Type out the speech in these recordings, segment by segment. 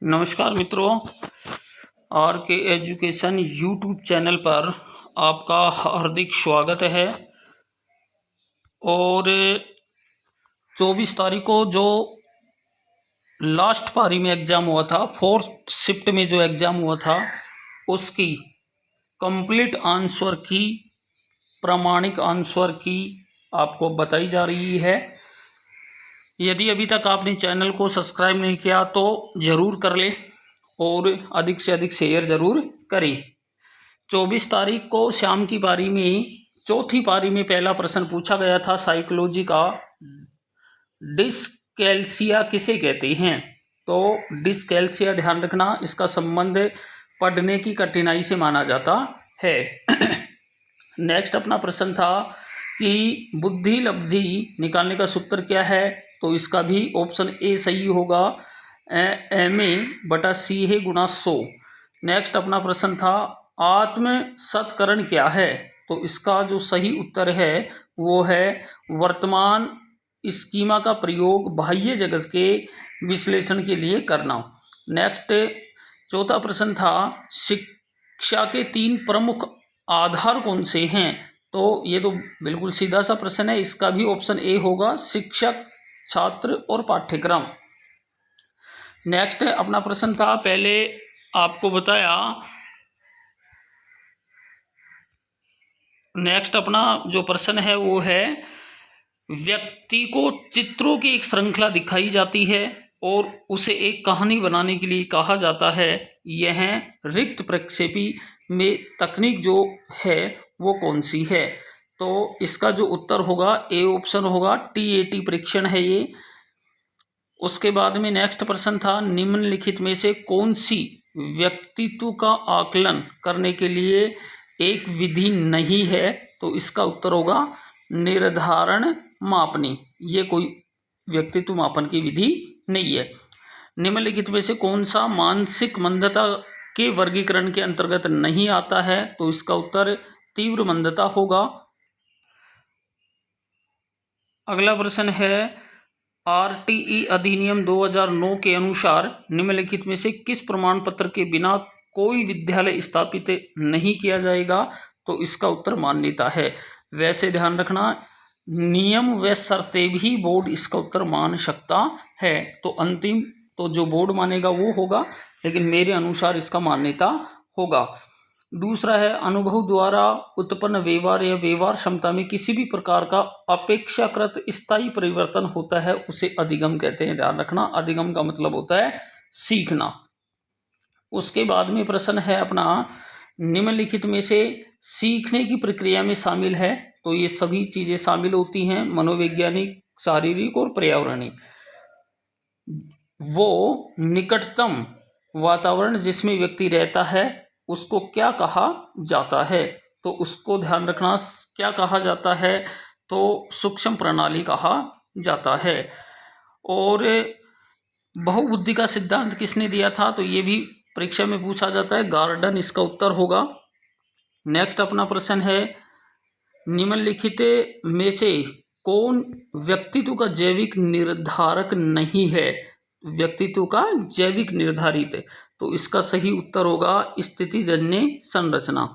नमस्कार मित्रों, आर के एजुकेशन यूट्यूब चैनल पर आपका हार्दिक स्वागत है। और 24 तारीख को जो लास्ट पारी में एग्ज़ाम हुआ था, फोर्थ शिफ्ट में जो एग्ज़ाम हुआ था, उसकी कंप्लीट आंसर की, प्रामाणिक आंसर की आपको बताई जा रही है। यदि अभी तक आपने चैनल को सब्सक्राइब नहीं किया तो ज़रूर कर लें और अधिक से अधिक शेयर ज़रूर करें। 24 तारीख को शाम की पारी में, चौथी पारी में पहला प्रश्न पूछा गया था साइकोलॉजी का, डिस्कैल्सिया किसे कहते हैं। तो डिस्कैल्सिया, ध्यान रखना, इसका संबंध पढ़ने की कठिनाई से माना जाता है। नेक्स्ट अपना प्रश्न था कि बुद्धि लब्धि निकालने का सूत्र क्या है। तो इसका भी ऑप्शन ए सही होगा, MA/C है गुणा 100। नेक्स्ट अपना प्रश्न था आत्म सत्करण क्या है। तो इसका जो सही उत्तर है वो है वर्तमान स्कीमा का प्रयोग बाह्य जगत के विश्लेषण के लिए करना। नेक्स्ट चौथा प्रश्न था शिक्षा के 3 प्रमुख आधार कौन से हैं। तो ये तो बिल्कुल सीधा सा प्रश्न है, इसका भी ऑप्शन ए होगा, शिक्षक, छात्र और पाठ्यक्रम। नेक्स्ट अपना प्रश्न था, पहले आपको बताया, नेक्स्ट अपना जो प्रश्न है वो है व्यक्ति को चित्रों की एक श्रृंखला दिखाई जाती है और उसे एक कहानी बनाने के लिए कहा जाता है। यह रिक्त प्रक्षेपी में तकनीक जो है वो कौन सी है। तो इसका जो उत्तर होगा ए ऑप्शन होगा, TAT परीक्षण है ये। उसके बाद में नेक्स्ट प्रश्न था निम्नलिखित में से कौन सी व्यक्तित्व का आकलन करने के लिए एक विधि नहीं है। तो इसका उत्तर होगा निर्धारण मापनी, ये कोई व्यक्तित्व मापन की विधि नहीं है। निम्नलिखित में से कौन सा मानसिक मंदता के वर्गीकरण के अंतर्गत नहीं आता है। तो इसका उत्तर तीव्र मंदता होगा। अगला प्रश्न है RTE अधिनियम 2009 के अनुसार निम्नलिखित में से किस प्रमाण पत्र के बिना कोई विद्यालय स्थापित नहीं किया जाएगा। तो इसका उत्तर मान्यता है। वैसे ध्यान रखना, नियम व शर्तें भी बोर्ड इसका उत्तर मान सकता है। तो अंतिम तो जो बोर्ड मानेगा वो होगा, लेकिन मेरे अनुसार इसका मान्यता होगा। दूसरा है अनुभव द्वारा उत्पन्न व्यवहार या व्यवहार क्षमता में किसी भी प्रकार का अपेक्षाकृत स्थायी परिवर्तन होता है उसे अधिगम कहते हैं। ध्यान रखना, अधिगम का मतलब होता है सीखना। उसके बाद में प्रश्न है अपना निम्नलिखित में से सीखने की प्रक्रिया में शामिल है। तो ये सभी चीजें शामिल होती हैं, मनोवैज्ञानिक, शारीरिक और पर्यावरणीय। वो निकटतम वातावरण जिसमें व्यक्ति रहता है उसको क्या कहा जाता है। तो उसको ध्यान रखना, क्या कहा जाता है। तो सूक्ष्म प्रणाली कहा जाता है। और बहुबुद्धि का सिद्धांत किसने दिया था। तो ये भी परीक्षा में पूछा जाता है, गार्डन इसका उत्तर होगा। नेक्स्ट अपना प्रश्न है निम्नलिखित में से कौन व्यक्तित्व का जैविक निर्धारक नहीं है। व्यक्तित्व का जैविक निर्धारित, तो इसका सही उत्तर होगा स्थितिजन्य संरचना।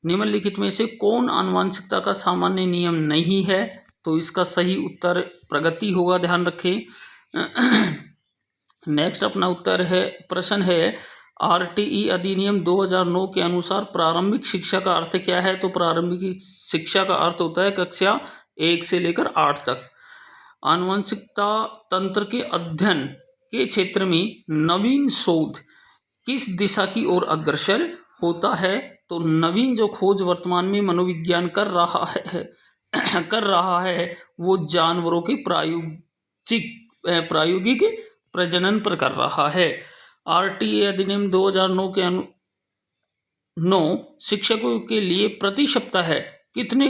निम्नलिखित में से कौन आनुवंशिकता का सामान्य नियम नहीं है। तो इसका सही उत्तर प्रगति होगा, ध्यान रखें। नेक्स्ट अपना उत्तर है, प्रश्न है RTE अधिनियम 2009 के अनुसार प्रारंभिक शिक्षा का अर्थ क्या है। तो प्रारंभिक शिक्षा का अर्थ होता है कक्षा 1 से लेकर 8 तक। आनुवंशिकता तंत्र के अध्ययन के क्षेत्र में नवीन शोध किस दिशा की ओर अग्रसर होता है। तो नवीन जो खोज वर्तमान में मनोविज्ञान कर रहा है वो जानवरों के प्रायोगिक प्रजनन पर कर रहा है। RTE अधिनियम 2009 के 9 शिक्षकों के लिए प्रति सप्ताह कितने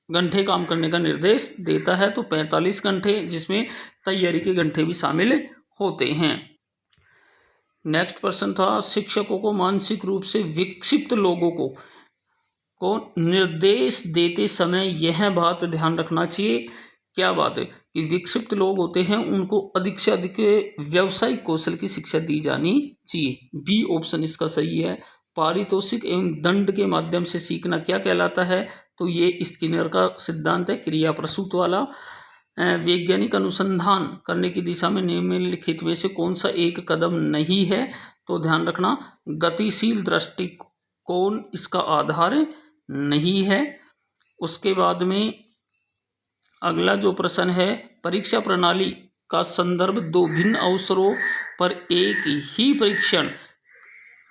घंटे काम करने का निर्देश देता है। तो 45 घंटे, जिसमें तैयारी के घंटे भी शामिल होते हैं। नेक्स्ट प्रश्न था शिक्षकों को मानसिक रूप से विकसित लोगों को निर्देश देते समय यह बात ध्यान रखना चाहिए क्या बात है कि विक्षिप्त लोग होते हैं उनको अधिक से अधिक व्यावसायिक कौशल की शिक्षा दी जानी चाहिए। बी ऑप्शन इसका सही है। पारितोषिक एवं दंड के माध्यम से सीखना क्या कहलाता है? तो ये स्किनर का सिद्धांत है, क्रिया प्रसूत वाला। वैज्ञानिक अनुसंधान करने की दिशा में निम्नलिखित में से कौन सा एक कदम नहीं है? तो ध्यान रखना, गतिशील दृष्टिकोण इसका आधार नहीं है। उसके बाद में अगला जो प्रश्न है, परीक्षा प्रणाली का संदर्भ दो भिन्न अवसरों पर एक ही परीक्षण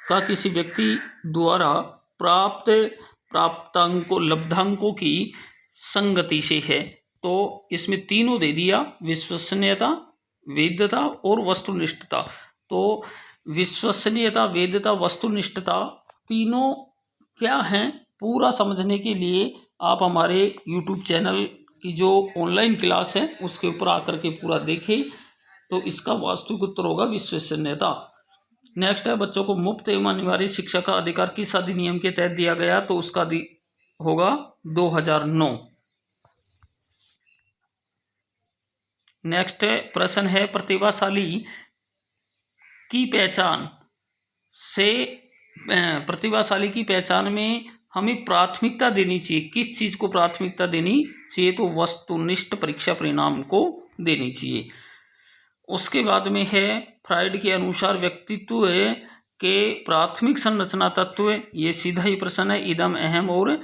का किसी व्यक्ति द्वारा प्राप्तांकों लब्धांकों की संगति से है। तो इसमें तीनों दे दिया, विश्वसनीयता, वैधता और वस्तुनिष्ठता। तो विश्वसनीयता, वैधता, वस्तुनिष्ठता तीनों क्या हैं, पूरा समझने के लिए आप हमारे YouTube चैनल की जो ऑनलाइन क्लास है उसके ऊपर आकर के पूरा देखें। तो इसका वास्तविक उत्तर होगा विश्वसनीयता। नेक्स्ट है, बच्चों को मुफ्त एवं अनिवार्य शिक्षा का अधिकार किस अधिनियम के तहत दिया गया? तो उसका होगा 2009। नेक्स्ट प्रश्न है, प्रतिभाशाली की पहचान में हमें प्राथमिकता देनी चाहिए, किस चीज को प्राथमिकता देनी चाहिए? तो वस्तुनिष्ठ परीक्षा परिणाम को देनी चाहिए। उसके बाद में है, फ्राइड के अनुसार व्यक्तित्व के प्राथमिक संरचना तत्व, ये सीधा ही प्रश्न है, इदम, अहम और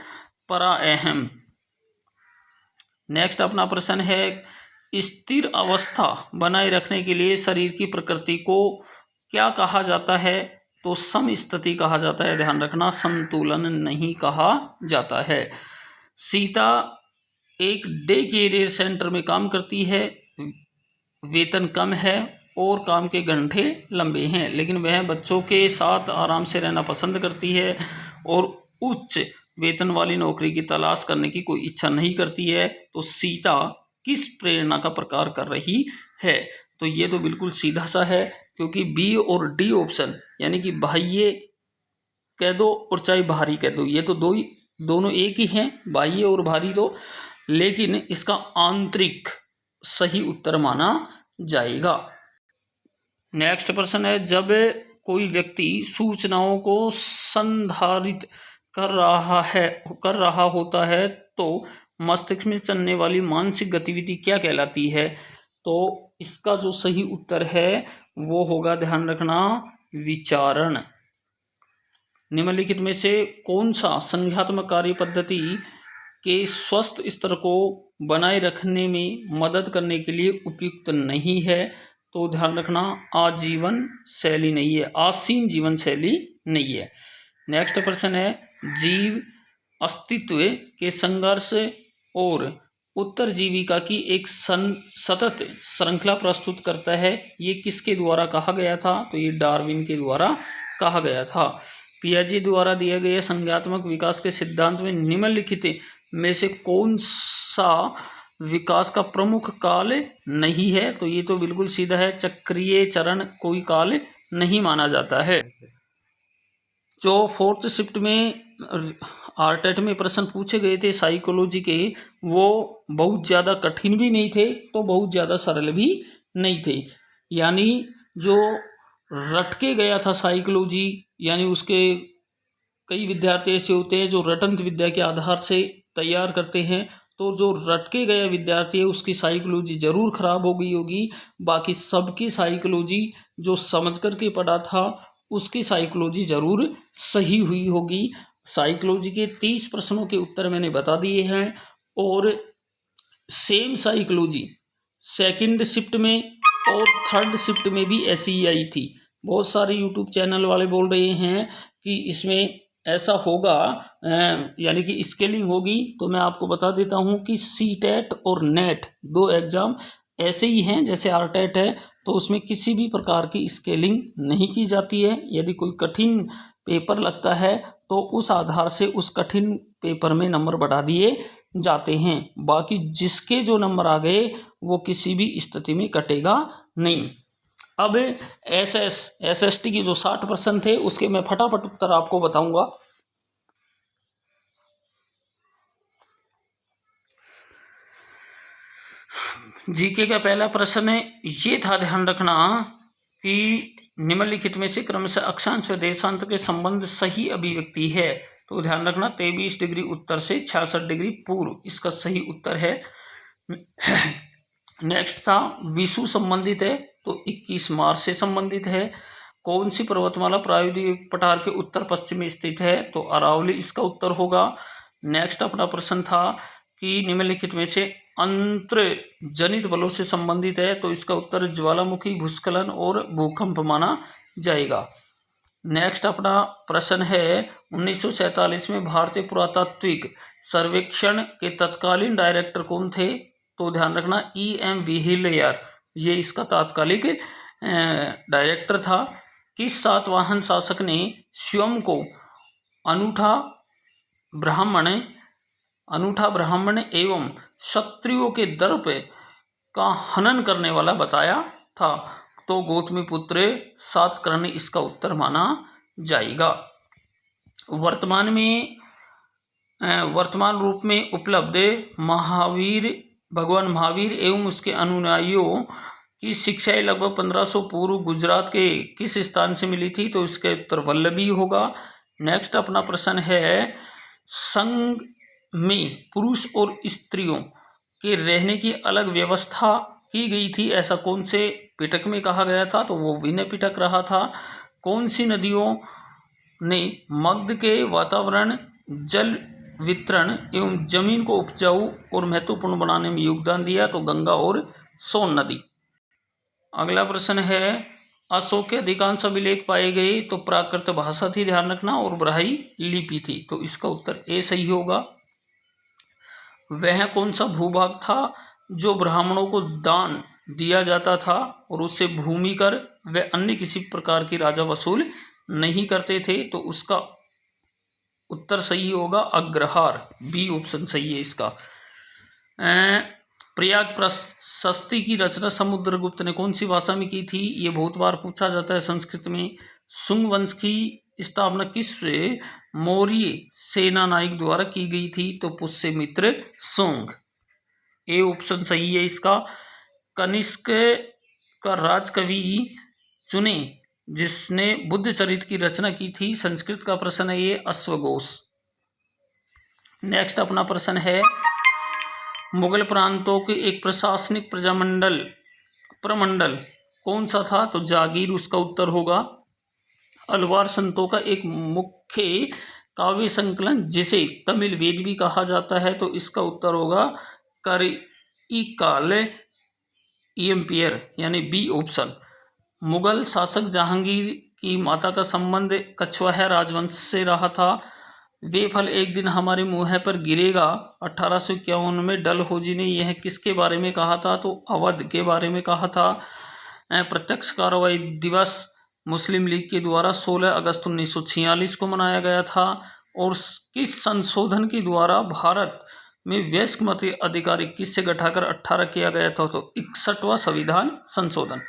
परा अहम। नेक्स्ट अपना प्रश्न है, स्थिर अवस्था बनाए रखने के लिए शरीर की प्रकृति को क्या कहा जाता है? तो समस्थिति कहा जाता है। ध्यान रखना, संतुलन नहीं कहा जाता है। सीता एक डे केयर सेंटर में काम करती है, वेतन कम है और काम के घंटे लंबे हैं, लेकिन वह बच्चों के साथ आराम से रहना पसंद करती है और उच्च वेतन वाली नौकरी की तलाश करने की कोई इच्छा नहीं करती है। तो सीता किस प्रेरणा का प्रकार कर रही है? तो ये तो बिल्कुल सीधा सा है, क्योंकि बी और डी ऑप्शन यानी कि बाह्य कह दो और चाहे बाहरी कह दो, ये तो दोनों एक ही हैं, बाह्य और बाहरी तो, लेकिन इसका आंतरिक सही उत्तर माना जाएगा। नेक्स्ट प्रश्न है, जब कोई व्यक्ति सूचनाओं को संधारित कर रहा होता है तो मस्तिष्क में चलने वाली मानसिक गतिविधि क्या कहलाती है? तो इसका जो सही उत्तर है वो होगा, ध्यान रखना, विचारण। निम्नलिखित में से कौन सा संज्ञात्मक कार्य पद्धति के स्वस्थ स्तर को बनाए रखने में मदद करने के लिए उपयुक्त नहीं है? तो ध्यान रखना, आजीवन शैली नहीं है, आसीन जीवन शैली नहीं है। नेक्स्ट प्रश्न है, जीव अस्तित्व के संघर्ष और उत्तरजीविका की एक सतत श्रृंखला प्रस्तुत करता है, ये किसके द्वारा कहा गया था? तो ये डार्विन के द्वारा कहा गया था। पियाजे द्वारा दिए गए संज्ञात्मक विकास के सिद्धांत में निम्नलिखित में से कौन सा विकास का प्रमुख काल नहीं है? तो ये तो बिल्कुल सीधा है, चक्रीय चरण कोई काल नहीं माना जाता है। जो फोर्थ शिफ्ट में आरटेट में प्रश्न पूछे गए थे साइकोलॉजी के, वो बहुत ज़्यादा कठिन भी नहीं थे तो बहुत ज़्यादा सरल भी नहीं थे। यानी जो रट के गया था साइकोलॉजी, यानी उसके कई विद्यार्थी ऐसे होते हैं जो रटंत विद्या के आधार से तैयार करते हैं, तो जो रट के गया विद्यार्थी है उसकी साइकोलॉजी ज़रूर खराब हो गई होगी। बाकी सबकी साइकोलॉजी जो समझ कर के पढ़ा था उसकी साइकोलॉजी ज़रूर सही हुई होगी। साइकोलॉजी के 30 प्रश्नों के उत्तर मैंने बता दिए हैं, और सेम साइकोलॉजी सेकंड शिफ्ट में और थर्ड शिफ्ट में भी ऐसी ही आई थी। बहुत सारे यूट्यूब चैनल वाले बोल रहे हैं कि इसमें ऐसा होगा, यानी कि स्केलिंग होगी। तो मैं आपको बता देता हूं कि सीटेट और नेट दो एग्ज़ाम ऐसे ही हैं जैसे आरटेट है, तो उसमें किसी भी प्रकार की स्केलिंग नहीं की जाती है। यदि कोई कठिन पेपर लगता है तो उस आधार से उस कठिन पेपर में नंबर बढ़ा दिए जाते हैं। बाकी जिसके जो नंबर आ गए वो किसी भी स्थिति में कटेगा नहीं। अब एसएसटी की जो 60 प्रश्न थे उसके मैं फटाफट उत्तर आपको बताऊंगा। जीके का पहला प्रश्न ये था, ध्यान रखना, कि निम्नलिखित में से क्रमशः अक्षांश व देशांत के संबंध सही अभिव्यक्ति है। तो ध्यान रखना 23 डिग्री उत्तर से 66 डिग्री पूर्व इसका सही उत्तर है। नेक्स्ट था विषु संबंधित है, तो 21 मार्च से संबंधित है। कौन सी पर्वतमाला प्रायद्वीप पठार के उत्तर पश्चिम में स्थित है, तो अरावली इसका उत्तर होगा। नेक्स्ट अपना प्रश्न था कि निम्नलिखित में से अंतर जनित बलों से संबंधित है, तो इसका उत्तर ज्वालामुखी, भूस्खलन और भूकंप माना जाएगा। नेक्स्ट अपना प्रश्न है 1947 में भारतीय पुरातात्विक सर्वेक्षण के तत्कालीन डायरेक्टर कौन थे, तो ध्यान रखना E.M. व्हीलर, ये इसका तात्कालिक डायरेक्टर था। किस सातवाहन शासक ने स्वयं को अनूठा ब्राह्मण एवं क्षत्रियों के दर्प का हनन करने वाला बताया था, तो गौतमीपुत्र सातकर्णी इसका उत्तर माना जाएगा। वर्तमान रूप में उपलब्ध भगवान महावीर एवं उसके अनुयायियों की शिक्षाएं लगभग 1500 पूर्व गुजरात के किस स्थान से मिली थी, तो इसका उत्तर वल्लभी होगा। नेक्स्ट अपना प्रश्न है संघ में पुरुष और स्त्रियों के रहने की अलग व्यवस्था की गई थी, ऐसा कौन से पिटक में कहा गया था, तो वो विनय पिटक रहा था। कौन सी नदियों ने मगध के वातावरण, जल वितरण एवं जमीन को उपजाऊ और महत्वपूर्ण बनाने में योगदान दिया, तो गंगा और सोन नदी। अगला प्रश्न है अशोक के अधिकांश अभिलेख पाए गए, तो प्राकृत भाषा थी, ध्यान रखना, और ब्राह्मी लिपि थी, तो इसका उत्तर ए सही होगा। वह कौन सा भूभाग था जो ब्राह्मणों को दान दिया जाता था और उससे भूमि कर व अन्य किसी प्रकार की राजा वसूल नहीं करते थे, तो उसका उत्तर सही होगा अग्रहार, बी ऑप्शन सही है इसका। प्रयाग प्रशस्ति की रचना समुद्रगुप्त ने कौन सी भाषा में की थी, ये बहुत बार पूछा जाता है संस्कृत में। शुंग वंश की स्थापना किस मौर्य सेना नायक द्वारा की गई थी, तो पुष्यमित्र शुंग, ए ऑप्शन सही है इसका। कनिष्क का राजकवि चुने जिसने बुद्ध चरित्र की रचना की थी, संस्कृत का प्रश्न है ये अश्वघोष। नेक्स्ट अपना प्रश्न है मुगल प्रांतों के एक प्रशासनिक प्रमंडल कौन सा था, तो जागीर उसका उत्तर होगा। अलवार संतों का एक मुख्य काव्य संकलन जिसे तमिल वेद भी कहा जाता है, तो इसका उत्तर होगा करिकाल इयम्पियर, यानी बी ऑप्शन। मुगल शासक जहांगीर की माता का संबंध कछवाहा राजवंश से रहा था। वे फल एक दिन हमारे मुंह पर गिरेगा 1851 में डलहौजी ने यह किसके बारे में कहा था, तो अवध के बारे में कहा था। प्रत्यक्ष कार्रवाई दिवस मुस्लिम लीग के द्वारा 16 अगस्त 1946 को मनाया गया था, और किस संशोधन के द्वारा भारत में वयस्क मत अधिकार 21 से घटाकर 18 किया गया था, तो 61वां संविधान संशोधन।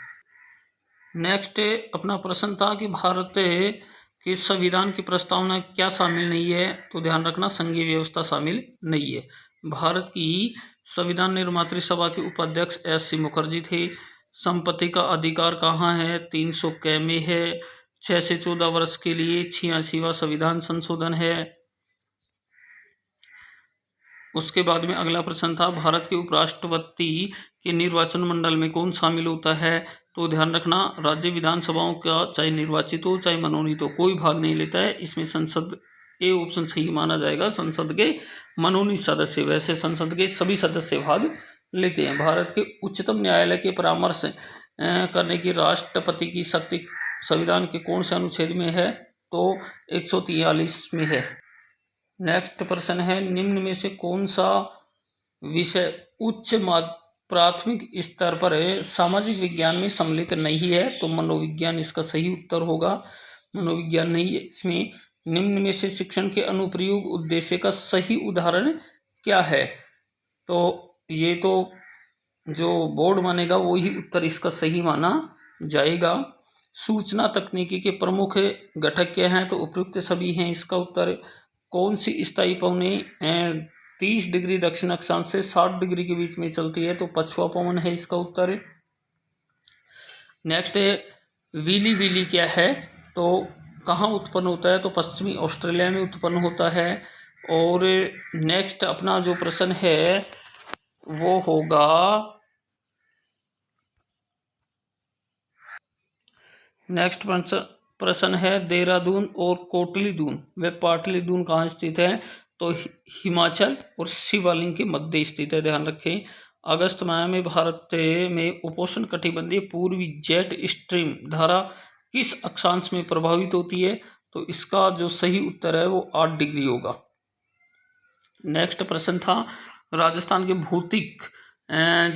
नेक्स्ट अपना प्रश्न था कि भारत के संविधान की प्रस्तावना क्या शामिल नहीं है, तो ध्यान रखना संघीय व्यवस्था शामिल नहीं है। भारत की संविधान निर्मात्री सभा के उपाध्यक्ष S.C. मुखर्जी थे। संपत्ति का अधिकार कहाँ है, 300 क में है। 6 से 14 वर्ष के लिए 86वां संविधान संशोधन है। उसके बाद में अगला प्रश्न था भारत के उपराष्ट्रपति के निर्वाचन मंडल में कौन शामिल होता है, तो ध्यान रखना राज्य विधानसभाओं का चाहे निर्वाचित हो चाहे मनोनीत हो कोई भाग नहीं लेता है इसमें। संसद ए ऑप्शन सही माना जाएगा, संसद के मनोनीत सदस्य। वैसे संसद के सभी सदस्य भाग लेते हैं। भारत के उच्चतम न्यायालय के परामर्श करने की राष्ट्रपति की शक्ति संविधान के कौन से अनुच्छेद में है, तो 143 में है। नेक्स्ट प्रश्न है निम्न में से कौन सा विषय उच्च प्राथमिक स्तर पर सामाजिक विज्ञान में सम्मिलित नहीं है, तो मनोविज्ञान इसका सही उत्तर होगा। मनोविज्ञान नहीं है इसमें। निम्न में से शिक्षण के अनुप्रयोग उद्देश्य का सही उदाहरण क्या है, तो ये तो जो बोर्ड मानेगा वही उत्तर इसका सही माना जाएगा। सूचना तकनीकी के प्रमुख घटक क्या हैं, तो उपयुक्त सभी हैं इसका उत्तर। कौन सी स्थायी पौने 30 डिग्री दक्षिण अक्षांश से 60 डिग्री के बीच में चलती है, तो पछुआ पवन है इसका उत्तर। नेक्स्ट है विली विली क्या है, तो कहाँ उत्पन्न होता है, तो पश्चिमी ऑस्ट्रेलिया में उत्पन्न होता है। और नेक्स्ट अपना जो प्रश्न है वो होगा, नेक्स्ट प्रश्न है देहरादून और कोटलीदून व पाटलीदून कहाँ स्थित है, तो हिमाचल और शिवालिक के मध्य स्थित है, ध्यान रखें। अगस्त माह में भारत में उपोष्ण कटिबंधीय पूर्वी जेट स्ट्रीम धारा किस अक्षांश में प्रभावित होती है, तो इसका जो सही उत्तर है वो 8 डिग्री होगा। नेक्स्ट प्रश्न था राजस्थान के भौतिक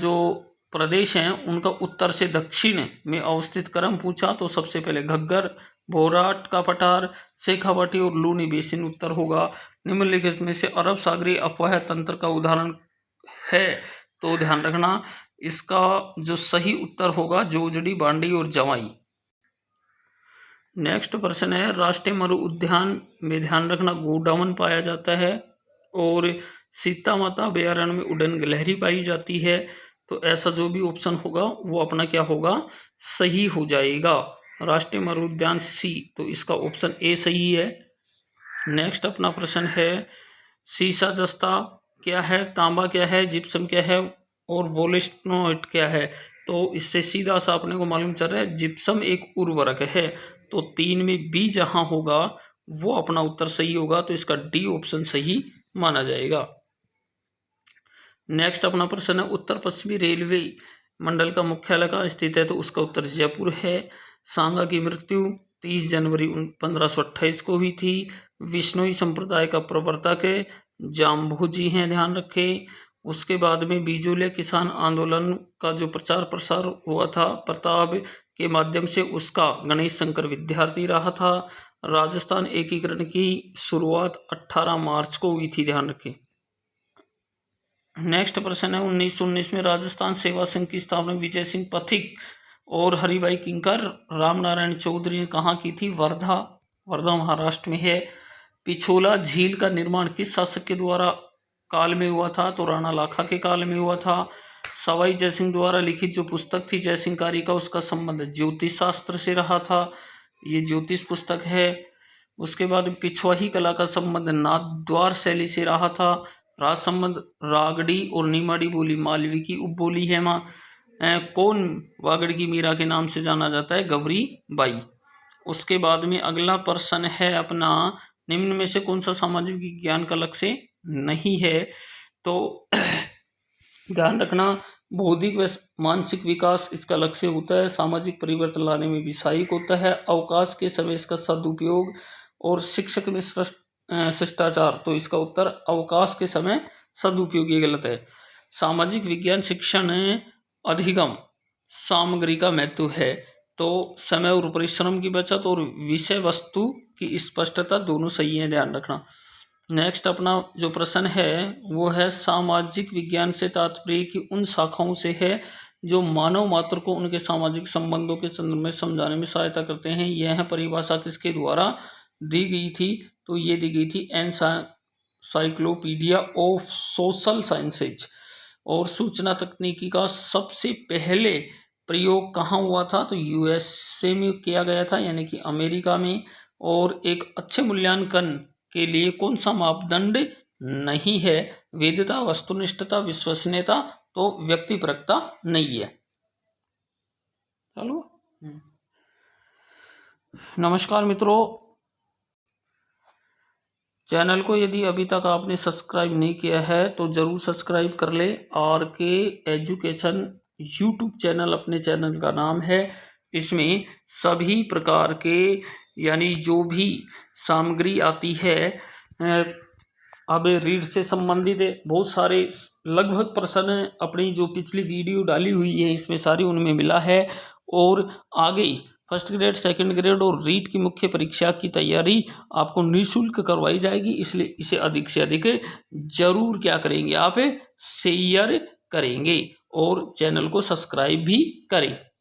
जो प्रदेश हैं उनका उत्तर से दक्षिण में अवस्थित क्रम पूछा, तो सबसे पहले घग्गर, भोराट का पठार, शेखावाटी और लूनी बेसिन उत्तर होगा। निम्नलिखित में से अरब सागरीय अपवाह तंत्र का उदाहरण है, तो ध्यान रखना इसका जो सही उत्तर होगा जोजड़ी, बांडी और जवाई। नेक्स्ट प्रश्न है राष्ट्रीय मरु उद्यान में ध्यान रखना गोडाउन पाया जाता है और सीता माता अभयारण्य में उड़न गिलहरी पाई जाती है, तो ऐसा जो भी ऑप्शन होगा वो अपना क्या होगा, सही हो जाएगा। राष्ट्रीय मरु उद्यान सी, तो इसका ऑप्शन ए सही है। नेक्स्ट अपना प्रश्न है सीसा जस्ता क्या है, तांबा क्या है, जिप्सम क्या है और वोलेस्टोनाइट क्या है, तो इससे सीधा सा अपने को मालूम चल रहा है जिप्सम एक उर्वरक है, तो 3 में बी जहां होगा वो अपना उत्तर सही होगा, तो इसका डी ऑप्शन सही माना जाएगा। नेक्स्ट अपना प्रश्न है उत्तर पश्चिमी रेलवे मंडल का मुख्यालय कहाँ स्थित है, तो उसका उत्तर जयपुर है। सांगा की मृत्यु 30 जनवरी 1528 को हुई थी। विष्णुई संप्रदाय का प्रवर्तक जाम्बू जी हैं, ध्यान रखें। उसके बाद में बीजोले किसान आंदोलन का जो प्रचार प्रसार हुआ था प्रताप के माध्यम से, उसका गणेश शंकर विद्यार्थी रहा था। राजस्थान एकीकरण की शुरुआत 18 मार्च को हुई थी, ध्यान रखें। नेक्स्ट प्रश्न है 1919 में राजस्थान सेवा संघ की स्थापना विजय सिंह पथिक और हरिभाई किंकर रामनारायण चौधरी ने कहाँ की थी, वर्धा, वर्धा महाराष्ट्र में है। पिछोला झील का निर्माण किस शासक के द्वारा काल में हुआ था, तो राणा लाखा के काल में हुआ था। सवाई जयसिंह द्वारा लिखित जो पुस्तक थी जयसिंहकारी का, उसका संबंध ज्योतिष शास्त्र से रहा था, ये ज्योतिष पुस्तक है। उसके बाद पिछवाही कला का संबंध नाथद्वार शैली से रहा था। राज संबंध रागड़ी और निमाड़ी बोली मालवी की उपबोली है। माँ कौन वागड़ की मीरा के नाम से जाना जाता है, गौरी बाई। उसके बाद में अगला प्रश्न है अपना निम्न में से कौन सा सामाजिक विज्ञान का लक्ष्य नहीं है, तो ध्यान रखना बौद्धिक व मानसिक विकास इसका लक्ष्य होता है। सामाजिक परिवर्तन लाने में भी सहायक होता है। अवकाश के समय इसका सदुपयोग और शिक्षक में शिष्टाचार, तो इसका उत्तर अवकाश के समय सदुपयोग ये गलत है। सामाजिक विज्ञान शिक्षण अधिगम सामग्री का महत्व है, तो समय और परिश्रम की बचत और विषय वस्तु की स्पष्टता दोनों सही है, ध्यान रखना। नेक्स्ट अपना जो प्रश्न है वो है सामाजिक विज्ञान से तात्पर्य की उन शाखाओं से है जो मानव मात्र को उनके सामाजिक संबंधों के संदर्भ में समझाने में सहायता करते हैं। यह परिभाषा किसके द्वारा दी गई थी, तो ये दी गई थी एनसाइक्लोपीडिया ऑफ सोशल साइंसेज। और सूचना तकनीकी का सबसे पहले प्रयोग कहाँ हुआ था, तो यूएसए में किया गया था, यानी कि अमेरिका में। और एक अच्छे मूल्यांकन के लिए कौन सा मापदंड नहीं है, वैधता, वस्तुनिष्ठता, विश्वसनीयता, तो व्यक्तिपरकता नहीं है। चलो नमस्कार मित्रों, चैनल को यदि अभी तक आपने सब्सक्राइब नहीं किया है तो ज़रूर सब्सक्राइब कर ले। आर के एजुकेशन यूट्यूब चैनल अपने चैनल का नाम है। इसमें सभी प्रकार के यानी जो भी सामग्री आती है अब रीड से संबंधित बहुत सारे लगभग प्रश्न अपनी जो पिछली वीडियो डाली हुई है इसमें सारी उनमें मिला है। और आगे फर्स्ट ग्रेड, सेकंड ग्रेड और रीट की मुख्य परीक्षा की तैयारी आपको निःशुल्क करवाई जाएगी, इसलिए इसे अधिक से अधिक जरूर क्या करेंगे, आप शेयर करेंगे और चैनल को सब्सक्राइब भी करें।